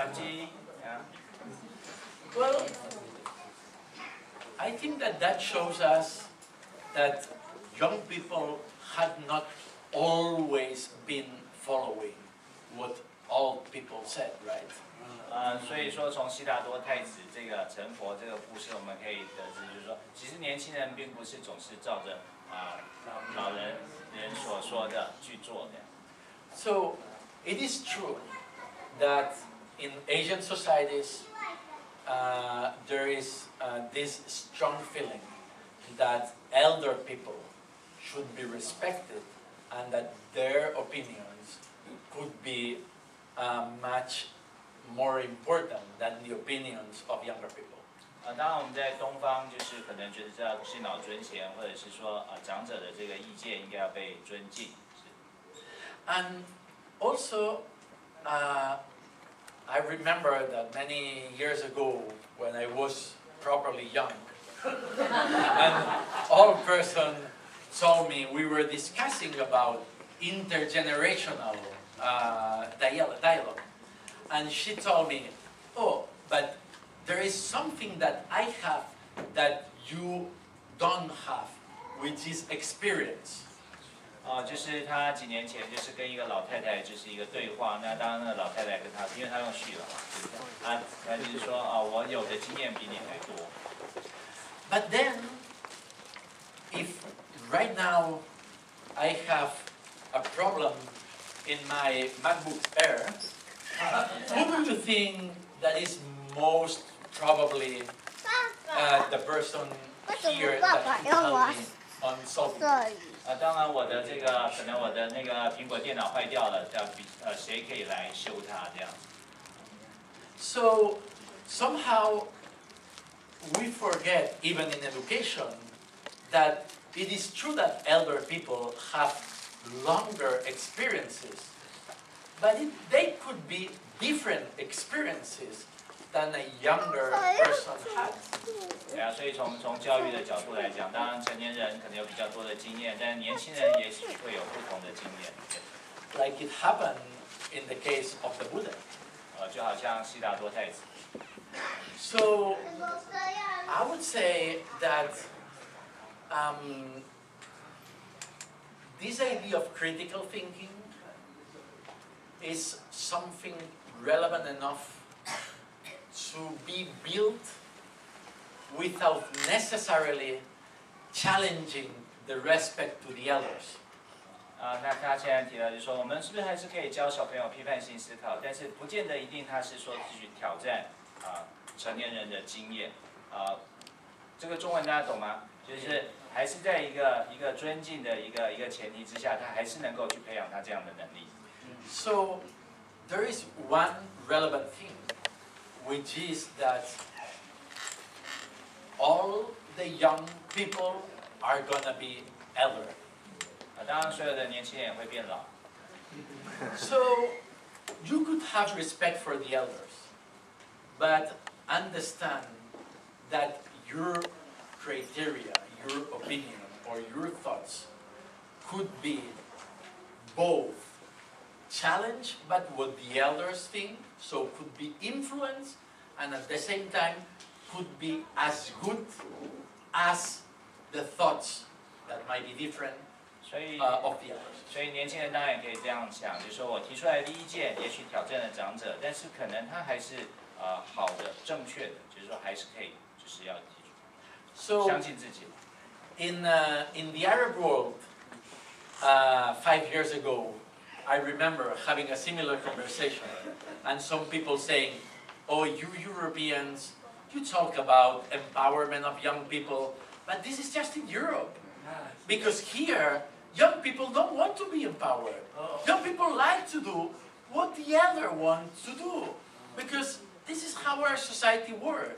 转机。Well, I think that shows us that young people had not always been following what old people said, right? 所以说从悉达多太子这个成佛这个故事，我们可以得知，就是说，其实年轻人并不是总是照着老人所说的去做的。So it is true that in Asian societies there is this strong feeling that elder people should be respected and that their opinions could be much more important than the opinions of younger people. 当然我们在东方就是可能觉得要敬老尊贤，或者是说长者的这个意见应该要被尊敬。And also, I remember that many years ago when I was properly young, an old person told me we were discussing about intergenerational dialogue. And she told me, oh, but there is something that I have that you don't have, which is experience. 就是他几年前就是跟一个老太太就是一个对话，那当然那个老太太跟他，因为他用续了嘛，他就是说我有的经验比你还多。But then, if right now I have a problem in my MacBook Air, who do you think that is most probably the person here that can help me on solving it? 当然我的这个可能我的那个苹果电脑坏掉了，谁可以来修它这样？ So somehow we forget, even in education, that it is true that elder people have longer experiences, but they could be different experiences than a younger person had. 对啊，所以从教育的角度来讲，当然成年人可能有比较多的经验，但是年轻人也许会有不同的经验。Like it happened in the case of the Buddha. 就好像悉达多太子。So I would say that this idea of critical thinking is something relevant enough to be built without necessarily challenging the respect to the elders. 那他现在提到就是说，我们是不是还是可以教小朋友批判性思考，但是不见得一定他是说去挑战成年人的经验。这个中文大家懂吗？就是还是在一个尊敬的一个前提之下，他还是能够去培养他这样的能力。So there is one relevant thing, which is that all the young people are gonna be elder. 当然，所有的年轻人也会变老。So you could have respect for the elders, but understand that your criteria, your opinion, or your thoughts could be both challenged by what the elders think, so could be influenced, and at the same time could be as good as the thoughts that might be different of the elders. 所以年轻人当然也可以这样想，就是说我提出来的意见，也许挑战了长者，但是可能他还是好的、正确的，就是说还是可以，就是要提出，相信自己。In the Arab world, 5 years ago, I remember having a similar conversation, and some people saying, "Oh, you Europeans, you talk about empowerment of young people, but this is just in Europe, because here." Young people don't want to be empowered. Young people like to do what the elder wants to do, because this is how our society works.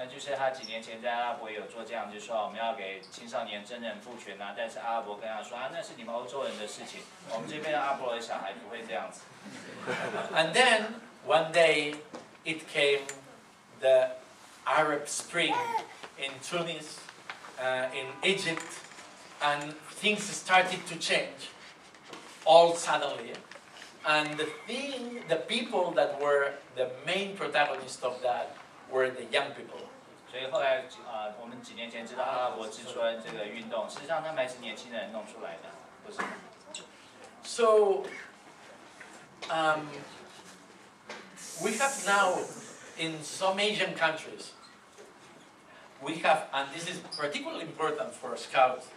就是他几年前在阿拉伯有做这样，就是说我们要给青少年真人赋权但是阿拉伯跟他说那是你们欧洲人的事情，我们这边的阿拉伯的小孩不会这样子。And then one day it came the Arab Spring in Tunis, in Egypt, and things started to change all suddenly, And the people that were the main protagonists of that were the young people. 所以后来我们几年前知道阿拉伯之春这个运动，实际上他们还是年轻人弄出来的，不是？ So we have now in some Asian countries, we have, and this is particularly important for Scouts,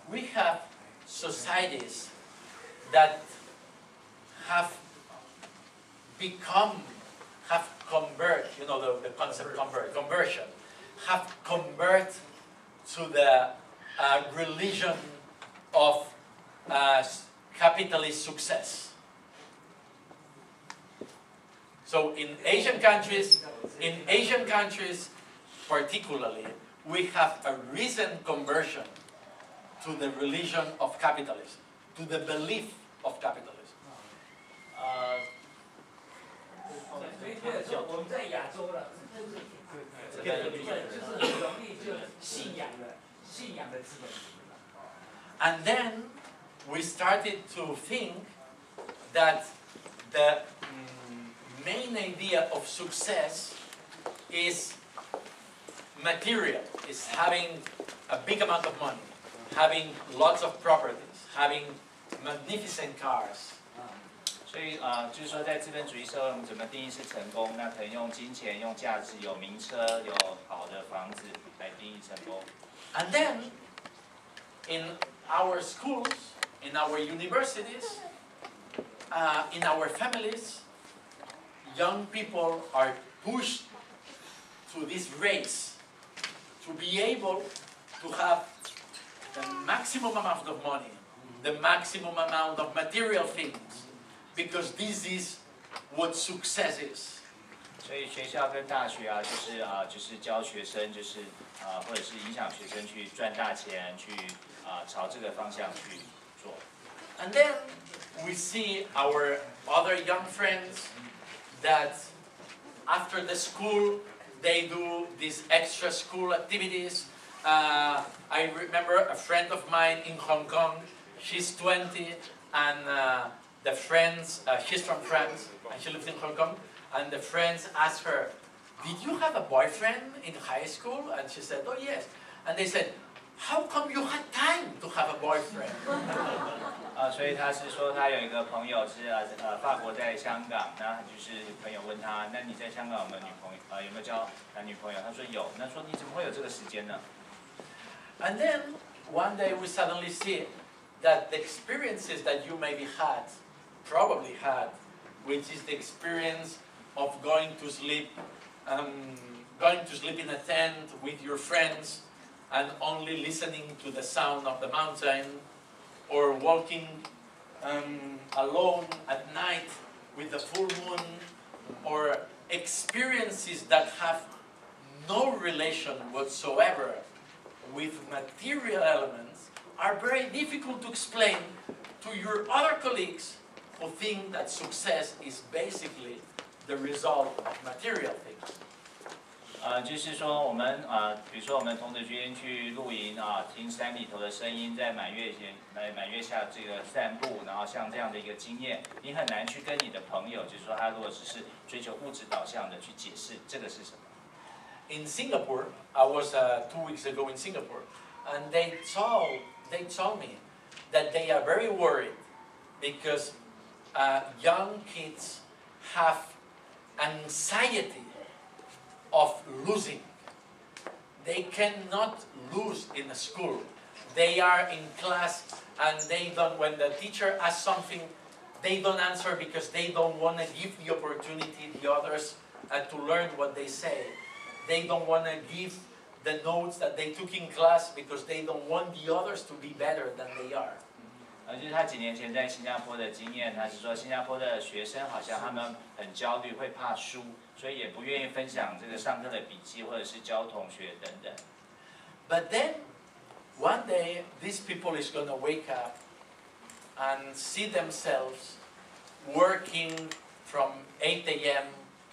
we have societies that have convert, you know the concept conversion, have convert to the religion of capitalist success. So in Asian countries particularly, we have a recent conversion to the religion of capitalism, to the belief of capitalism. 我们在亚洲了，就是很容易就信仰的资本主义。 And then we started to think that the main idea of success is material, is having a big amount of money, having lots of properties, having magnificent cars. 所以就是说，在资本主义社会，我们怎么定义是成功？那可能用金钱、用价值、有名车、有好的房子来定义成功。 And then in our schools, in our universities, in our families, young people are pushed to this race to be able to have the maximum amount of money, the maximum amount of material things, because this is what success is. 所以学校跟大学就是教学生，或者是影响学生去赚大钱，去朝这个方向去做。 And then we see our other young friends that after the school they do these extra school activities. I remember a friend of mine in Hong Kong. She's 20, and the friends, she's from France, and she lives in Hong Kong. And the friends asked her, "Did you have a boyfriend in high school?" And she said, "Oh yes." And they said, "How come you had time to have a boyfriend?" 所以他是说他有一个朋友是法国在香港，那就是朋友问他，那你在香港有没有女朋友？有没有交男女朋友？他说有。那说你怎么会有这个时间呢？ And then one day we suddenly see that the experiences that you maybe had, probably had, which is the experience of going to sleep in a tent with your friends and only listening to the sound of the mountain, or walking alone at night with the full moon, or experiences that have no relation whatsoever with material elements, are very difficult to explain to your other colleagues who think that success is basically the result of material things. 就是说我们比如说我们童子军去露营听山里头的声音，在满月下这个散步，然后像这样的一个经验，你很难去跟你的朋友，就是说他如果只是追求物质导向的去解释这个是什么。 In Singapore, I was 2 weeks ago in Singapore, and they told me that they are very worried because young kids have anxiety of losing. They cannot lose in a school. They are in class and when the teacher asks something, they don't answer because they don't want to give the opportunity the others to learn what they say. They don't want to give the notes that they took in class because they don't want the others to be better than they are. 就是他几年前在新加坡的经验，他是说新加坡的学生好像他们很焦虑，会怕输，所以也不愿意分享这个上课的笔记或者是教同学等等。 But then, one day, these people is going to wake up and see themselves working from 8 a.m.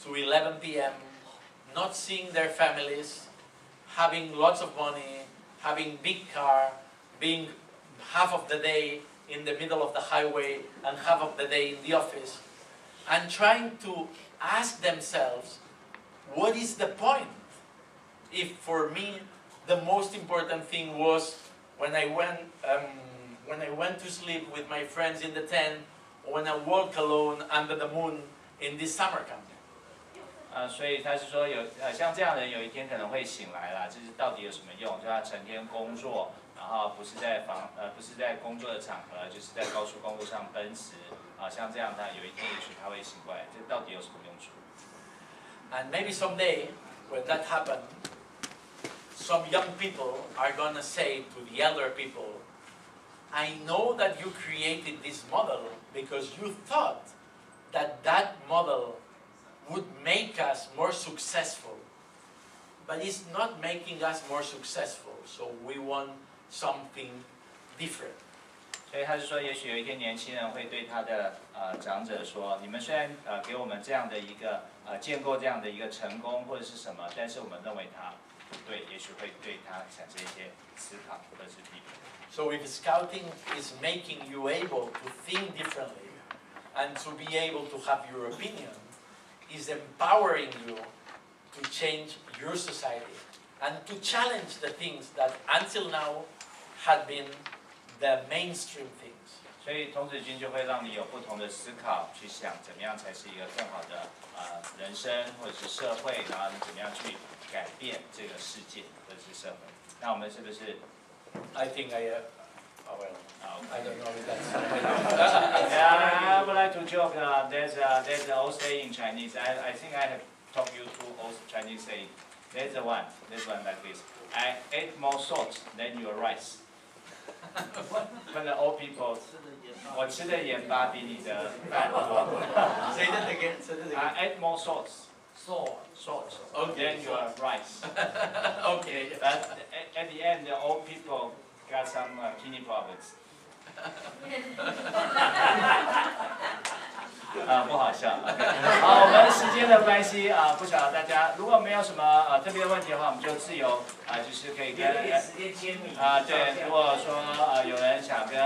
to 11 p.m., not seeing their families, having lots of money, having big car, being half of the day in the middle of the highway and half of the day in the office, and trying to ask themselves, what is the point? If for me, the most important thing was when I went to sleep with my friends in the tent, or when I walk alone under the moon in this summer camp. 所以他是说像这样的人有一天可能会醒来啦，就是到底有什么用？就他成天工作，然后不是在工作的场合，就是在高速公路上奔驰，像这样他有一天也许他会醒过来，这到底有什么用处？ And maybe someday, when that happens, some young people are going to say to the elder people, I know that you created this model because you thought that that model would make us more successful. But it's not making us more successful, so we want something different. 所以他是说，也许有一天年轻人会对他的长者说：“你们虽然给我们这样的一个建构这样的一个成功或者是什么，但是我们认为它不对，也许会对他产生一些思考或者是批评。” So if scouting is making you able to think differently and to be able to have your opinion, is empowering you to change your society and to challenge the things that until now had been the mainstream things. 所以童子军就会让你有不同的思考，去想怎么样才是一个更好的人生或者是社会，然后你怎么样去改变这个世界或者是社会。那我们是不是 I think I don't know if that's Yeah, I would like to joke. There's an old saying in Chinese. I think I have taught you two old Chinese saying. There's one like this. I ate more salt than your rice. When the old people, 我吃的盐巴比你的饭多。Say that again. I ate more salt than your rice. Okay. But at the end, the old people got some kidney problems. 不好笑。好，我们时间的关系不晓得大家如果没有什么特别的问题的话，我们就自由就是可以跟对，如果说有人想跟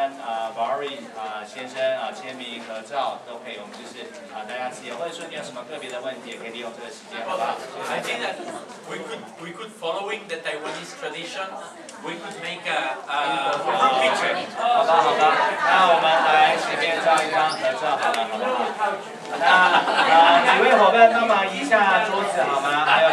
Barry 先生签名合照都可以，我们就是大家自由，或者说你有什么个别的问题，也可以利用这个时间，好不好 I think that we could following the Taiwanese tradition, we could make a group picture. 好吧，那我们来随便照一张合照，好了。那几位伙伴帮忙移下桌子好吗？还有